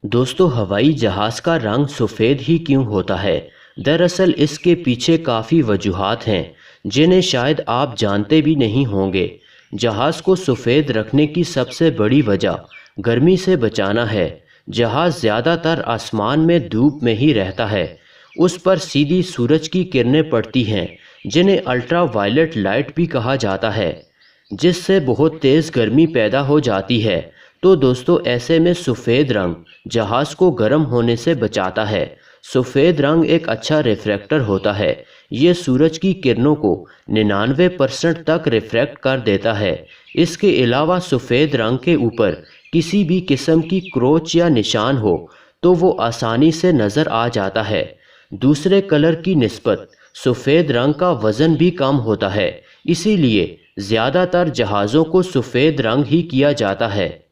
دوستو ہوائی جہاز کا رنگ سفید ہی کیوں ہوتا ہے؟ دراصل اس کے پیچھے کافی وجوہات ہیں جنہیں شاید آپ جانتے بھی نہیں ہوں گے۔ جہاز کو سفید رکھنے کی سب سے بڑی وجہ گرمی سے بچانا ہے۔ جہاز زیادہ تر آسمان میں دھوپ میں ہی رہتا ہے۔ اس پر سیدھی سورج کی کرنیں پڑتی ہیں جنہیں الٹرا وائلٹ لائٹ بھی کہا جاتا ہے، جس سے بہت تیز گرمی پیدا ہو جاتی ہے۔ تو دوستو ایسے میں سفید رنگ جہاز کو گرم ہونے سے بچاتا ہے۔ سفید رنگ ایک اچھا ریفریکٹر ہوتا ہے۔ یہ سورج کی کرنوں کو 99% تک ریفریکٹ کر دیتا ہے۔ اس کے علاوہ سفید رنگ کے اوپر کسی بھی قسم کی کروچ یا نشان ہو تو وہ آسانی سے نظر آ جاتا ہے۔ دوسرے کلر کی نسبت سفید رنگ کا وزن بھی کم ہوتا ہے، اسی لیے زیادہ تر جہازوں کو سفید رنگ ہی کیا جاتا ہے۔